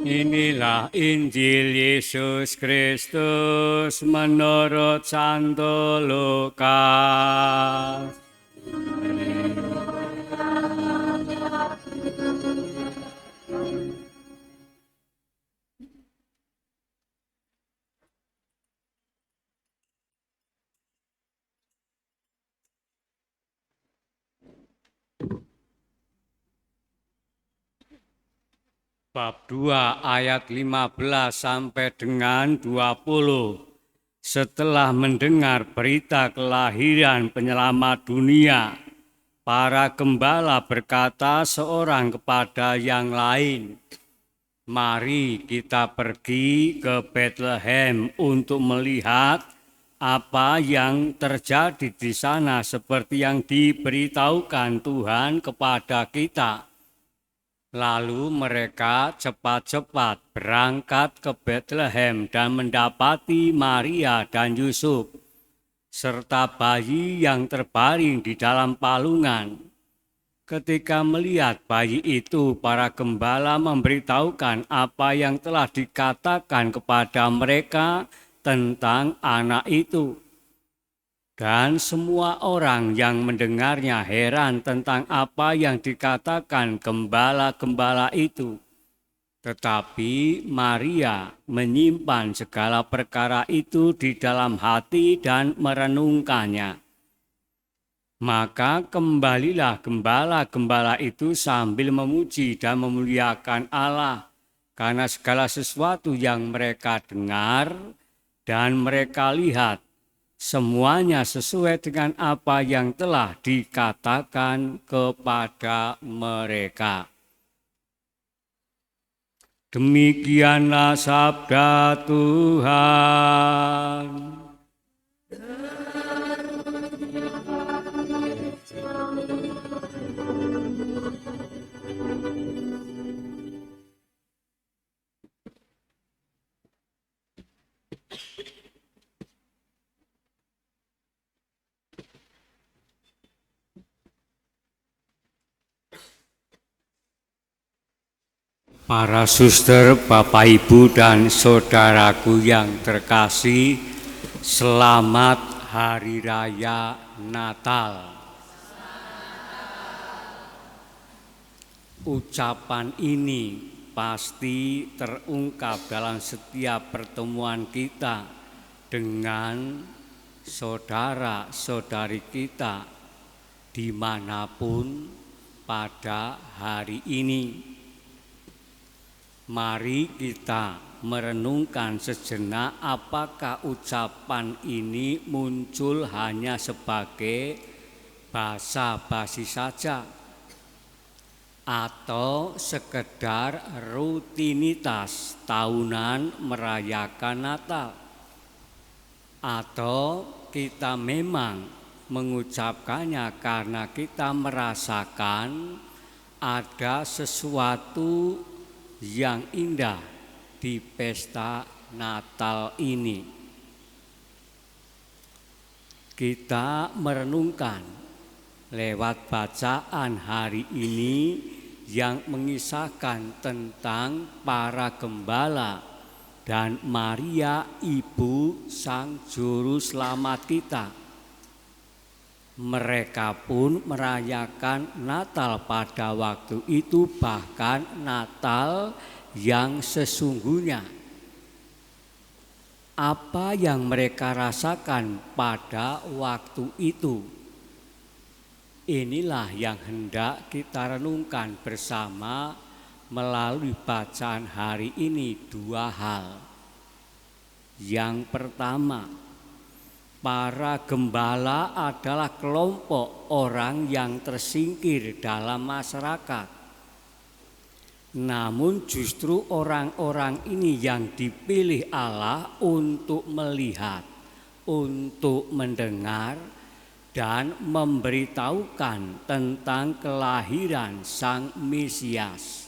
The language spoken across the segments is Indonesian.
Inilah Injil Yesus Kristus menurut Santo Lukas. Bab 2 ayat 15 sampai dengan 20. Setelah mendengar berita kelahiran penyelamat dunia, para gembala berkata seorang kepada yang lain, "Mari kita pergi ke Bethlehem untuk melihat apa yang terjadi di sana seperti yang diberitahukan Tuhan kepada kita." Lalu mereka cepat-cepat berangkat ke Bethlehem dan mendapati Maria dan Yusuf, serta bayi yang terbaring di dalam palungan. Ketika melihat bayi itu, para gembala memberitahukan apa yang telah dikatakan kepada mereka tentang anak itu. Dan semua orang yang mendengarnya heran tentang apa yang dikatakan gembala-gembala itu. Tetapi Maria menyimpan segala perkara itu di dalam hati dan merenungkannya. Maka kembalilah gembala-gembala itu sambil memuji dan memuliakan Allah karena segala sesuatu yang mereka dengar dan mereka lihat, semuanya sesuai dengan apa yang telah dikatakan kepada mereka. Demikianlah sabda Tuhan. Para suster, Bapak, Ibu, dan saudaraku yang terkasih, selamat Hari Raya Natal. Ucapan ini pasti terungkap dalam setiap pertemuan kita dengan saudara-saudari kita dimanapun pada hari ini. Mari kita merenungkan sejenak apakah ucapan ini muncul hanya sebagai basa-basi saja atau sekedar rutinitas tahunan merayakan Natal, atau kita memang mengucapkannya karena kita merasakan ada sesuatu yang indah di pesta Natal ini. Kita merenungkan lewat bacaan hari ini yang mengisahkan tentang para gembala dan Maria, ibu sang juru selamat kita. Mereka pun merayakan Natal pada waktu itu, bahkan Natal yang sesungguhnya. Apa yang mereka rasakan pada waktu itu? Inilah yang hendak kita renungkan bersama melalui bacaan hari ini. Dua hal. Yang pertama, para gembala adalah kelompok orang yang tersingkir dalam masyarakat. Namun justru orang-orang ini yang dipilih Allah untuk melihat, untuk mendengar, dan memberitahukan tentang kelahiran Sang Mesias.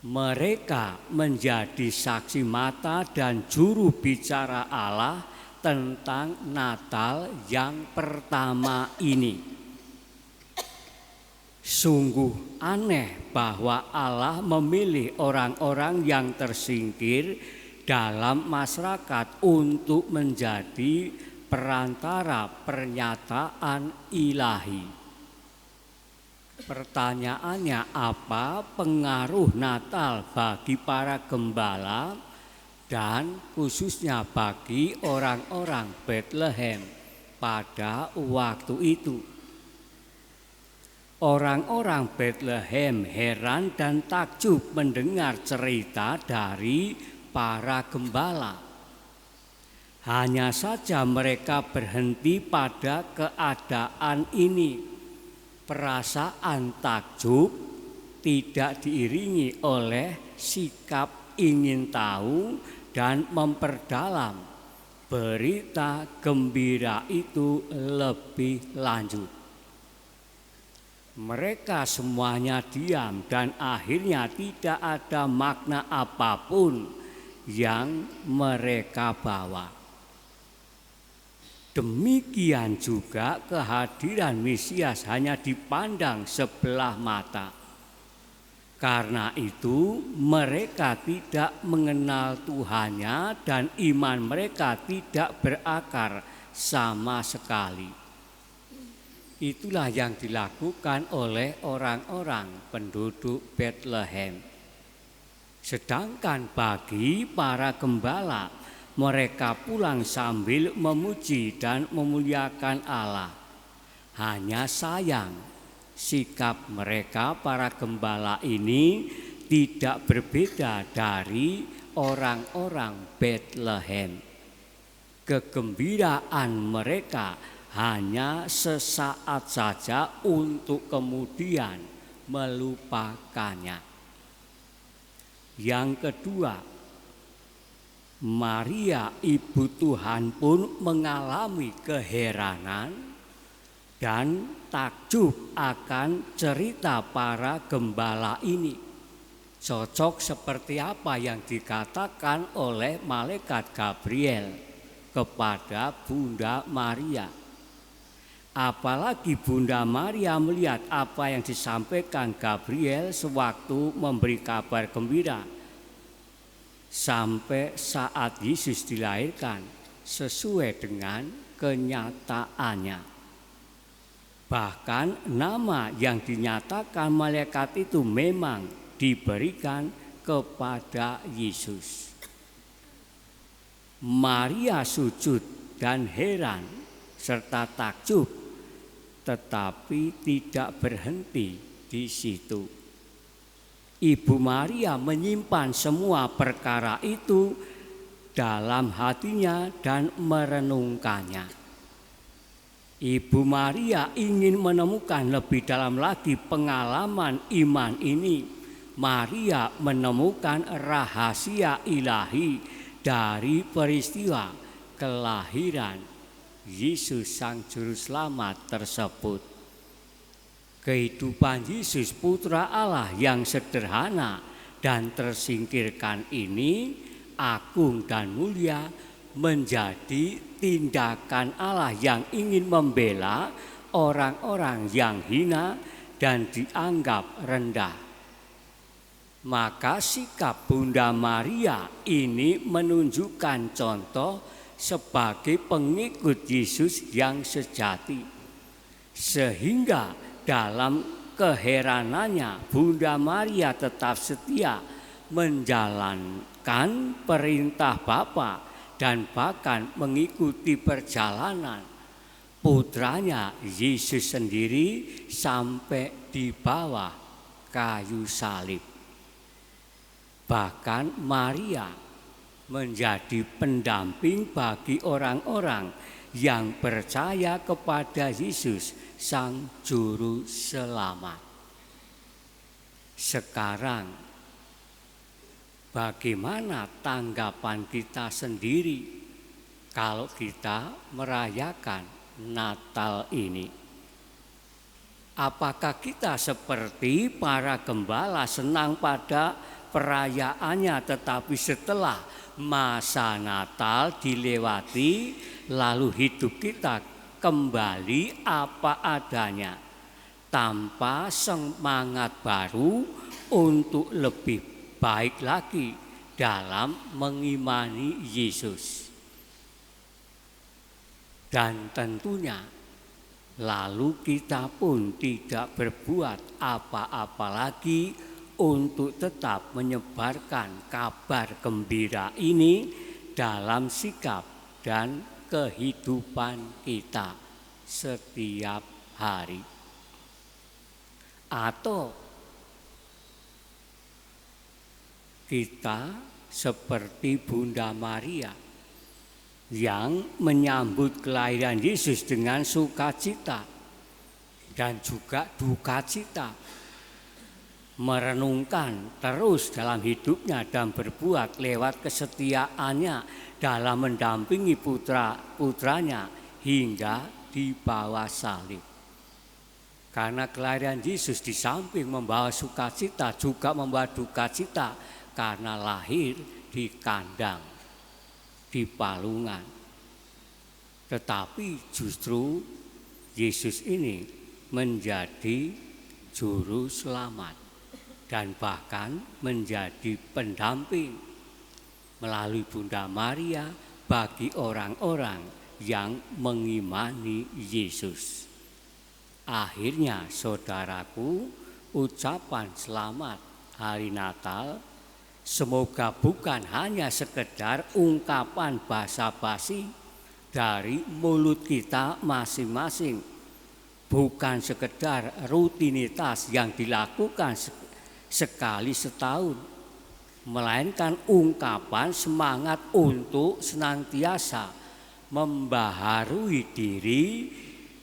Mereka menjadi saksi mata dan juru bicara Allah tentang Natal yang pertama ini. Sungguh aneh bahwa Allah memilih orang-orang yang tersingkir dalam masyarakat untuk menjadi perantara pernyataan ilahi. Pertanyaannya, apa pengaruh Natal bagi para gembala dan khususnya bagi orang-orang Bethlehem pada waktu itu? Orang-orang Bethlehem heran dan takjub mendengar cerita dari para gembala. Hanya saja mereka berhenti pada keadaan ini. Perasaan takjub tidak diiringi oleh sikap ingin tahu dan memperdalam berita gembira itu lebih lanjut. Mereka semuanya diam dan akhirnya tidak ada makna apapun yang mereka bawa. Demikian juga kehadiran Mesias hanya dipandang sebelah mata. Karena itu mereka tidak mengenal Tuhannya dan iman mereka tidak berakar sama sekali. Itulah yang dilakukan oleh orang-orang penduduk Bethlehem. Sedangkan bagi para gembala, mereka pulang sambil memuji dan memuliakan Allah. Hanya sayang, sikap mereka para gembala ini tidak berbeda dari orang-orang Bethlehem. Kegembiraan mereka hanya sesaat saja untuk kemudian melupakannya. Yang kedua, Maria ibu Tuhan pun mengalami keheranan dan takjub akan cerita para gembala ini. Cocok seperti apa yang dikatakan oleh malaikat Gabriel kepada Bunda Maria. Apalagi Bunda Maria melihat apa yang disampaikan Gabriel sewaktu memberi kabar gembira. Sampai saat Yesus dilahirkan sesuai dengan kenyataannya. Bahkan nama yang dinyatakan malaikat itu memang diberikan kepada Yesus. Maria sujud dan heran serta takjub, tetapi tidak berhenti di situ. Ibu Maria menyimpan semua perkara itu dalam hatinya dan merenungkannya. Ibu Maria ingin menemukan lebih dalam lagi pengalaman iman ini. Maria menemukan rahasia ilahi dari peristiwa kelahiran Yesus Sang Juru Selamat tersebut. Kehidupan Yesus Putra Allah yang sederhana dan tersingkirkan ini agung dan mulia menjadi tindakan Allah yang ingin membela orang-orang yang hina dan dianggap rendah. Maka sikap Bunda Maria ini menunjukkan contoh sebagai pengikut Yesus yang sejati. Sehingga dalam keheranannya Bunda Maria tetap setia menjalankan perintah Bapa dan bahkan mengikuti perjalanan putranya Yesus sendiri sampai di bawah kayu salib. Bahkan Maria menjadi pendamping bagi orang-orang yang percaya kepada Yesus Sang Juru Selamat. Sekarang, bagaimana tanggapan kita sendiri kalau kita merayakan Natal ini? Apakah kita seperti para gembala senang pada perayaannya, tetapi setelah masa Natal dilewati, lalu hidup kita kembali apa adanya tanpa semangat baru untuk lebih baik lagi dalam mengimani Yesus. Dan tentunya lalu kita pun tidak berbuat apa-apa lagi untuk tetap menyebarkan kabar gembira ini dalam sikap dan kehidupan kita setiap hari. Atau kita seperti Bunda Maria yang menyambut kelahiran Yesus dengan sukacita dan juga dukacita, merenungkan terus dalam hidupnya dan berbuat lewat kesetiaannya dalam mendampingi putranya hingga di bawah salib. Karena kelahiran Yesus di samping membawa sukacita juga membawa dukacita karena lahir di kandang, di palungan. Tetapi justru Yesus ini menjadi juru selamat dan bahkan menjadi pendamping melalui Bunda Maria bagi orang-orang yang mengimani Yesus. Akhirnya saudaraku, ucapan selamat hari Natal semoga bukan hanya sekedar ungkapan basa-basi dari mulut kita masing-masing, bukan sekedar rutinitas yang dilakukan sekali setahun, melainkan ungkapan semangat untuk senantiasa membaharui diri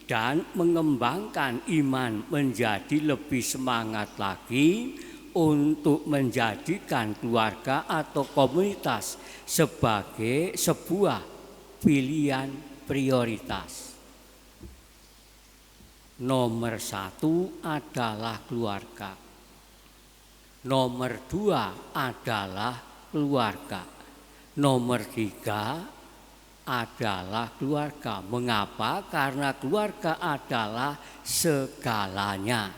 dan mengembangkan iman menjadi lebih semangat lagi untuk menjadikan keluarga atau komunitas sebagai sebuah pilihan prioritas. Nomor 1 adalah keluarga. Nomor 2 adalah keluarga. Nomor 3 adalah keluarga. Mengapa? Karena keluarga adalah segalanya.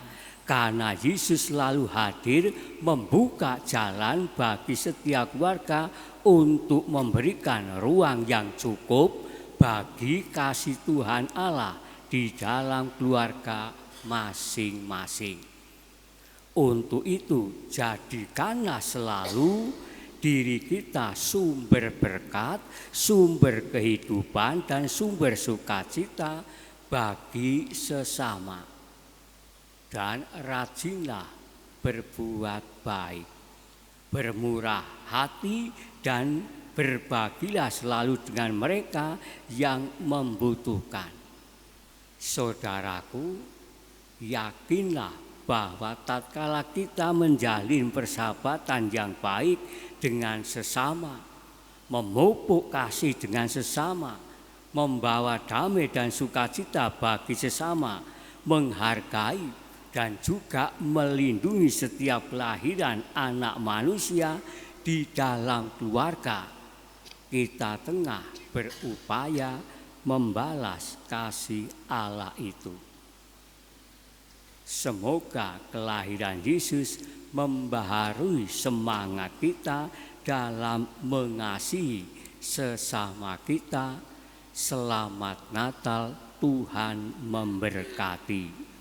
Karena Yesus selalu hadir membuka jalan bagi setiap keluarga untuk memberikan ruang yang cukup bagi kasih Tuhan Allah di dalam keluarga masing-masing. Untuk itu, jadikanlah selalu diri kita sumber berkat, sumber kehidupan, dan sumber sukacita bagi sesama. Dan rajinlah berbuat baik, bermurah hati, dan berbagilah selalu dengan mereka yang membutuhkan. Saudaraku, yakinlah bahwa tatkala kita menjalin persahabatan yang baik dengan sesama, memupuk kasih dengan sesama, membawa damai dan sukacita bagi sesama, menghargai dan juga melindungi setiap kelahiran anak manusia di dalam keluarga, kita tengah berupaya membalas kasih Allah itu. Semoga kelahiran Yesus membaharui semangat kita dalam mengasihi sesama kita. Selamat Natal, Tuhan memberkati.